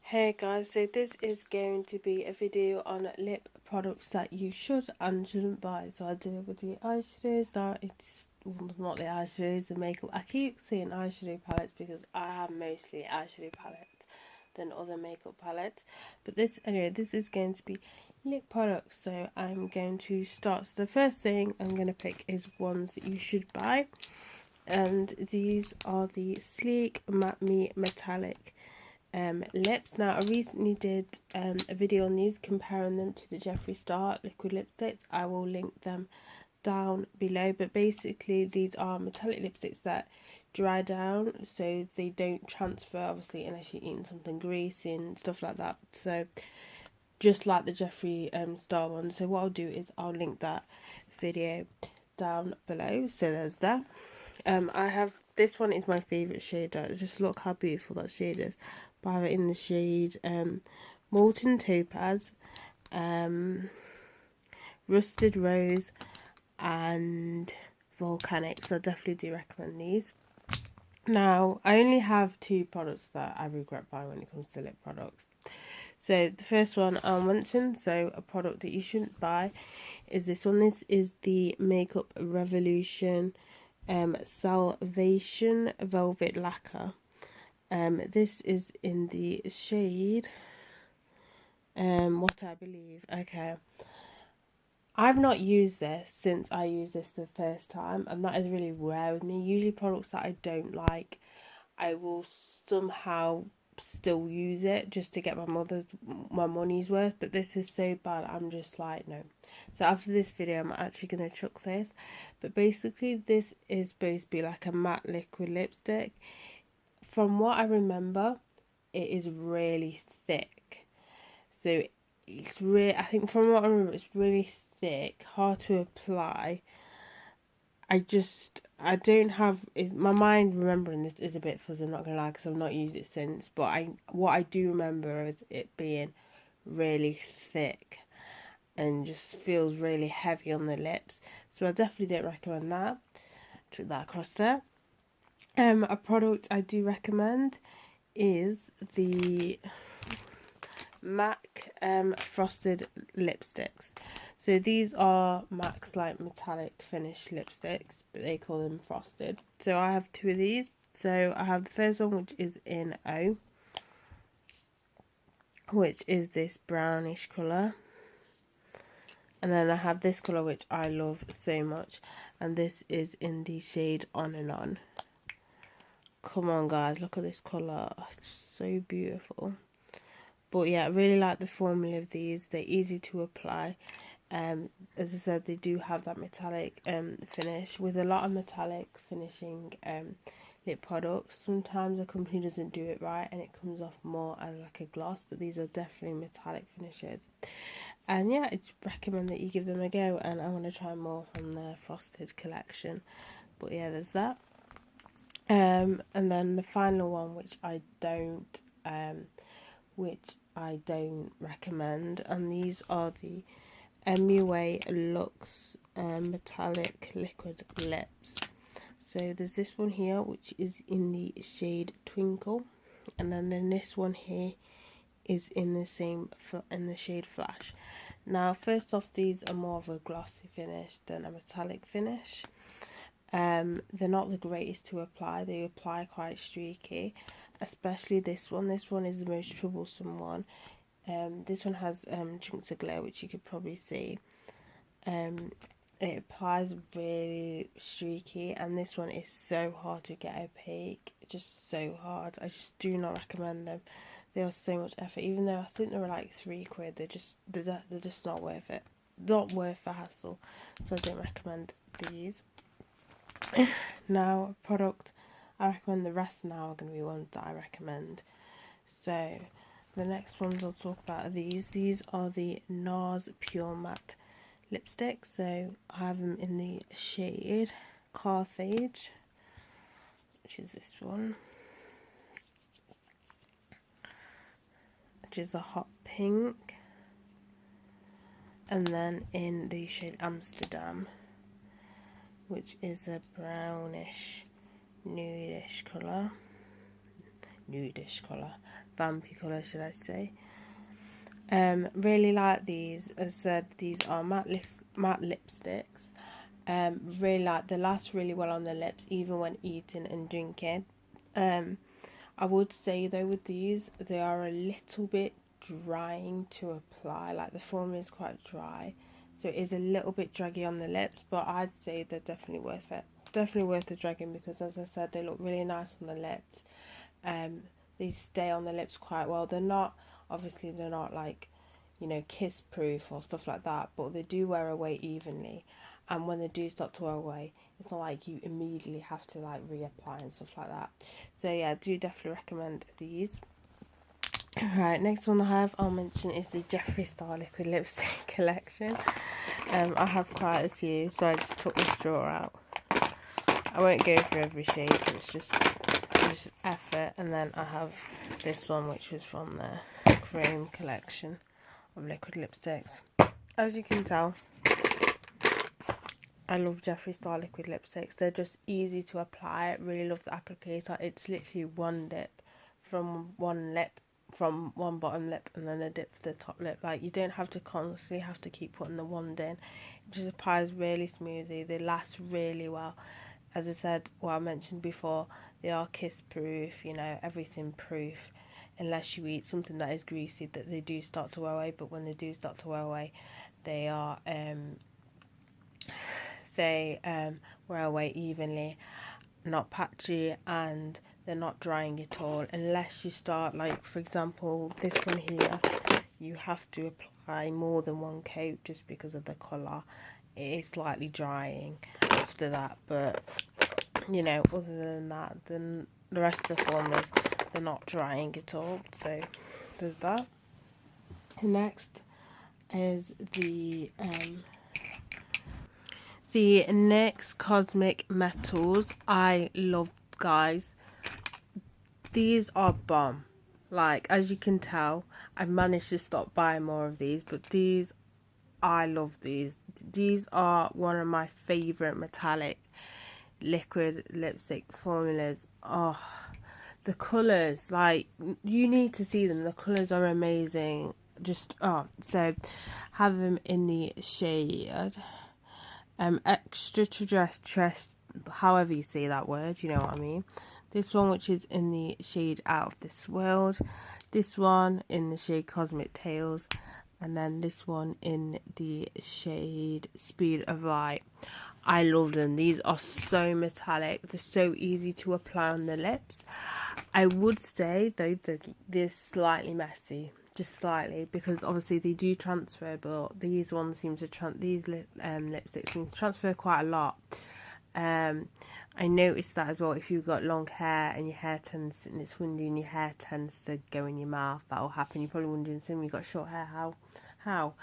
Hey guys, so this is going to be a video on lip products that you should and shouldn't buy. So I deal with the eyeshadows. Now it's not the eyeshadows, the makeup. I keep saying eyeshadow palettes because I have mostly eyeshadow palettes than other makeup palettes. But this is going to be lip products. So I'm going to start. So the first thing I'm going to pick is ones that you should buy. And these are the Sleek Matte Me Metallic lips. Now I recently did a video on these, comparing them to the Jeffree Star liquid lipsticks. I will link them down below, but basically these are metallic lipsticks that dry down, so they don't transfer, obviously, unless you're eating something greasy and stuff like that. So just like the Jeffree Star one. So what I'll do is I'll link that video down below. So there's that. I have, this one is my favourite shade. Just look how beautiful that shade is. But I have it in the shade Molten Topaz, Rusted Rose and Volcanic. So I definitely do recommend these. Now, I only have two products that I regret buying when it comes to lip products. So the first one I'll mention, so a product that you shouldn't buy, is this one. This is the Makeup Revolution Salvation Velvet Lacquer. This is in the shade what I believe. Okay, I've not used this since I used this the first time, and that is really rare with me. Usually products that I don't like, I will somehow still use it just to get my money's worth, but this is so bad, I'm just like, no. So after this video I'm actually going to chuck this. But basically this is supposed to be like a matte liquid lipstick. From what I remember, it is really thick. So it's really, I think from what I remember, it's really thick, hard to apply. I don't have, my mind remembering this is a bit fuzzy, I'm not going to lie, because I've not used it since. But what I do remember is it being really thick and just feels really heavy on the lips. So I definitely don't recommend that. Chuck that across there. A product I do recommend is the MAC frosted lipsticks. So these are MAC's like metallic finish lipsticks, but they call them frosted. So I have two of these. So I have the first one, which is in O, which is this brownish colour. And then I have this colour, which I love so much, and this is in the shade On and On. Come on guys, look at this colour, it's so beautiful. But yeah, I really like the formula of these. They're easy to apply. As I said, they do have that metallic finish. With a lot of metallic finishing lip products, sometimes a company doesn't do it right and it comes off more as like a gloss, but these are definitely metallic finishes. And yeah, I'd recommend that you give them a go, and I want to try more from their frosted collection. But yeah, there's that. And then the final one, which I don't recommend, and these are the MUA Luxe Metallic Liquid Lips. So there's this one here, which is in the shade Twinkle, and then this one here is in the shade Flash. Now, first off, these are more of a glossy finish than a metallic finish. They're not the greatest to apply. They apply quite streaky, especially this one. This one is the most troublesome one. This one has chunks of glow, which you could probably see. It applies really streaky, and this one is so hard to get opaque, just so hard. I just do not recommend them. They are so much effort, even though I think they were like £3. They're just not worth it. Not worth the hassle. So I don't recommend these. Now, product I recommend, the rest now are going to be ones that I recommend. So the next ones I'll talk about are these. These are the NARS Pure Matte lipsticks. So I have them in the shade Carthage, which is this one, which is a hot pink, and then in the shade Amsterdam, which is a brownish nudish colour, vampy colour, should I say. Really like these. As I said, these are matte lipsticks. Really like, they last really well on the lips, even when eating and drinking. I would say though with these, they are a little bit drying to apply. Like the formula is quite dry, so it is a little bit draggy on the lips, but I'd say they're definitely worth it. Definitely worth the dragging, because as I said, they look really nice on the lips. They stay on the lips quite well. They're not, obviously they're not like, you know, kiss proof or stuff like that, but they do wear away evenly. And when they do start to wear away, it's not like you immediately have to like reapply and stuff like that. So yeah, I do definitely recommend these. Alright, next one I'll mention is the Jeffree Star liquid lipstick collection. I have quite a few, so I just took the straw out. I won't go through every shade, it's just effort. And then I have this one, which was from the Chrome collection of liquid lipsticks. As you can tell, I love Jeffree Star liquid lipsticks. They're just easy to apply. I really love the applicator. It's literally one dip from one lip, from one bottom lip, and then a dip for the top lip. Like, you don't have to constantly have to keep putting the wand in. It just applies really smoothly. They last really well. As I said, what I mentioned before, they are kiss proof, you know, everything proof. Unless you eat something that is greasy, that they do start to wear away. But when they do start to wear away, they are wear away evenly, not patchy, and they're not drying at all. Unless you start, like for example this one here, you have to apply more than one coat just because of the colour. It is slightly drying after that, but you know, other than that, then the rest of the formulas, they're not drying at all. So there's that. Next is the NYX Cosmic Metals. I love, guys, these are bomb. Like, as you can tell, I've managed to stop buying more of these, but these, I love these. These are one of my favourite metallic liquid lipstick formulas. Oh, the colours, like, you need to see them. The colours are amazing. Just, so have them in the shade extra to dress, however you say that word, you know what I mean. This one, which is in the shade Out of This World, this one in the shade Cosmic Tales, and then this one in the shade Speed of Light. I love them. These are so metallic. They're so easy to apply on the lips. I would say though they're slightly messy, just slightly, because obviously they do transfer, but these ones seem to lipsticks seem to transfer quite a lot. I noticed that as well. If you've got long hair and your hair tends, and it's windy and your hair tends to go in your mouth, that will happen. You're probably wondering, when you've got short hair, how?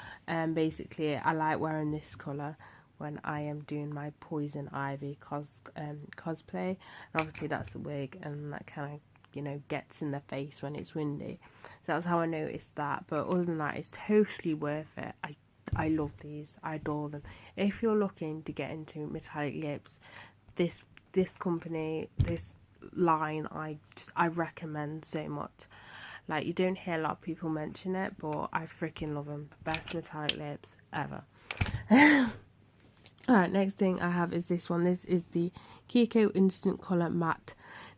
Basically, I like wearing this colour when I am doing my Poison Ivy cosplay, and obviously that's a wig, and that kind of, you know, gets in the face when it's windy. So that's how I noticed that. But other than that, it's totally worth it. I love these. I adore them. If you're looking to get into metallic lips, this company, this line, I recommend so much. Like, you don't hear a lot of people mention it, but I freaking love them. Best metallic lips ever. Alright, next thing I have is this one. This is the Kiko Instant Colour Matte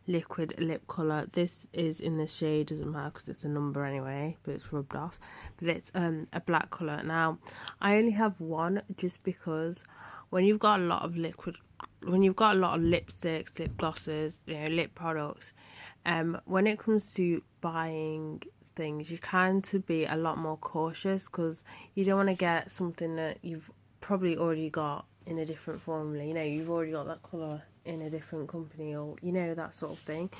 Liquid Lip Colour. This is in the shade, doesn't matter because it's a number anyway, but it's rubbed off. But it's a black colour. Now, I only have one just because when you've got a lot of lipsticks, lip glosses, you know, lip products, when it comes to buying things, you kind of be a lot more cautious, because you don't want to get something that you've probably already got in a different formula. You know, you've already got that colour in a different company, or, you know, that sort of thing.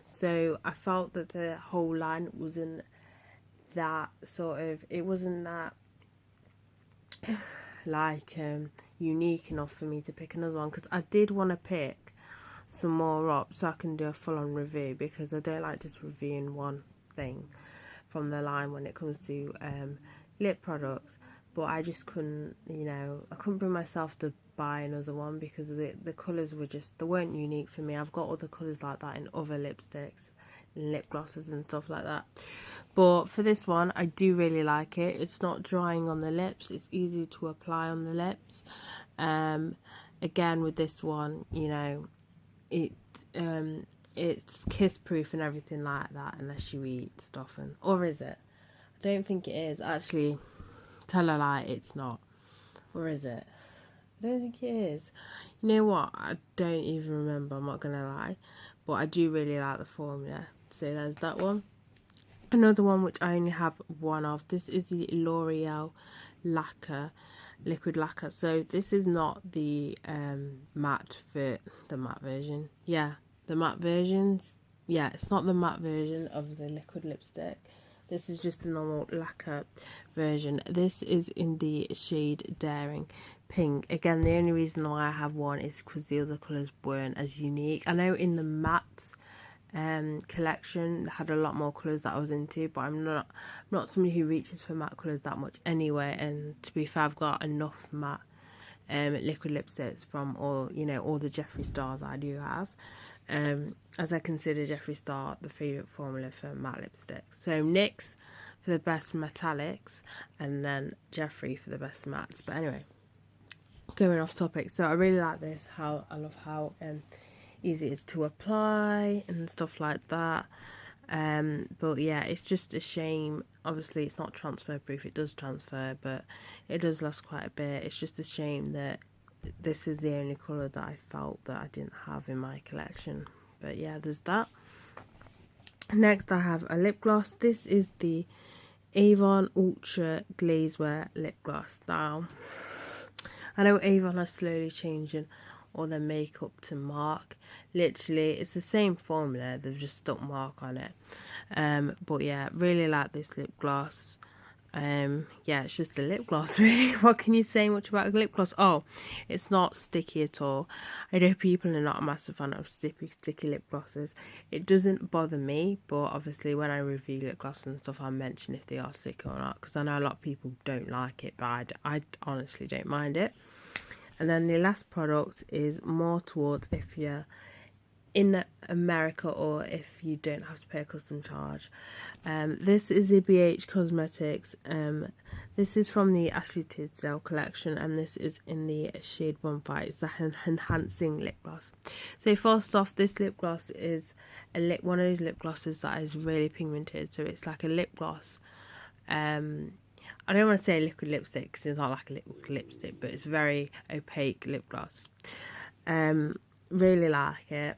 So I felt that the whole line wasn't that sort of, it wasn't that like unique enough for me to pick another one, because I did want to pick some more up so I can do a full-on review, because I don't like just reviewing one thing from the line when it comes to lip products. But I just couldn't, you know, I couldn't bring myself to buy another one, because the colours were just, they weren't unique for me. I've got other colours like that in other lipsticks. lip glosses and stuff like that. But for this one, I do really like it. It's not drying on the lips. It's easy to apply on the lips. Again, with this one, you know, it's kiss proof and everything like that, unless you eat stuff. Or is it? I don't think it is. Actually, tell a lie, it's not. Or is it? I don't think it is. You know what? I don't even remember. I'm not gonna lie, but I do really like the formula. So there's that one. Another one which I only have one of. This is the L'Oreal Lacquer, liquid lacquer. So this is not the matte version. Yeah, the matte versions. Yeah, it's not the matte version of the liquid lipstick. This is just the normal lacquer version. This is in the shade Daring Pink. Again, the only reason why I have one is because the other colours weren't as unique. I know in the mattes collection had a lot more colours that I was into, but I'm not somebody who reaches for matte colours that much anyway. And to be fair, I've got enough matte liquid lipsticks from all the Jeffree Stars I do have, as I consider Jeffree Star the favourite formula for matte lipsticks. So NYX for the best metallics, and then Jeffree for the best mattes. But anyway, going off topic, so I really like this. I love how easy it is to apply and stuff like that. But yeah, it's just a shame. Obviously, it's not transfer proof. It does transfer, but it does last quite a bit. It's just a shame that this is the only colour that I felt that I didn't have in my collection. But yeah, there's that. Next, I have a lip gloss. This is the Avon Ultra Glazewear lip gloss. Now, I know Avon are slowly changing all their makeup to MARC. Literally, it's the same formula, they've just stuck MARC on it. But yeah, really like this lip gloss. Yeah, it's just a lip gloss, really. What can you say much about a lip gloss? Oh, it's not sticky at all. I know people are not a massive fan of sticky lip glosses. It doesn't bother me, but obviously when I review lip gloss and stuff, I'll mention if they are sticky or not, because I know a lot of people don't like it, but I honestly don't mind it. And then the last product is more towards if you're in America or if you don't have to pay a custom charge. This is the BH Cosmetics. This is from the Ashley Tisdale collection, and this is in the shade Bonfire. It's the enhancing lip gloss. So first off, this lip gloss is one of those lip glosses that is really pigmented. So it's like a lip gloss. I don't want to say liquid lipstick because it's not like a liquid lipstick, but it's very opaque lip gloss. Really like it.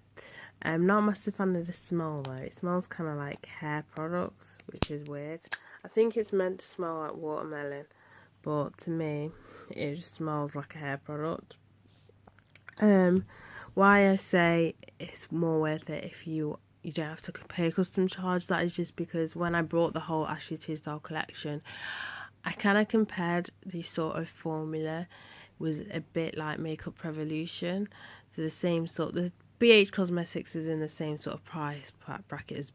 I'm not a massive fan of the smell though. It smells kind of like hair products, which is weird. I think it's meant to smell like watermelon, but to me, it just smells like a hair product. Why I say it's more worth it if you don't have to pay a custom charge, that is just because when I bought the whole Ashley Tisdale collection, I kind of compared the sort of formula was a bit like Makeup Revolution. So the same sort, the BH Cosmetics is in the same sort of price bracket as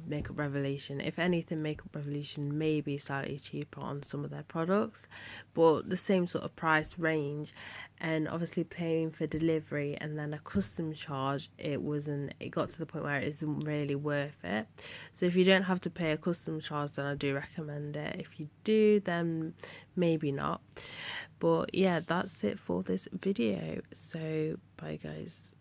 Makeup Revolution. If anything, Makeup Revolution may be slightly cheaper on some of their products, but the same sort of price range. And obviously paying for delivery and then a custom charge, it got to the point where it isn't really worth it. So if you don't have to pay a custom charge, then I do recommend it. If you do, then maybe not. But yeah, that's it for this video. So bye guys.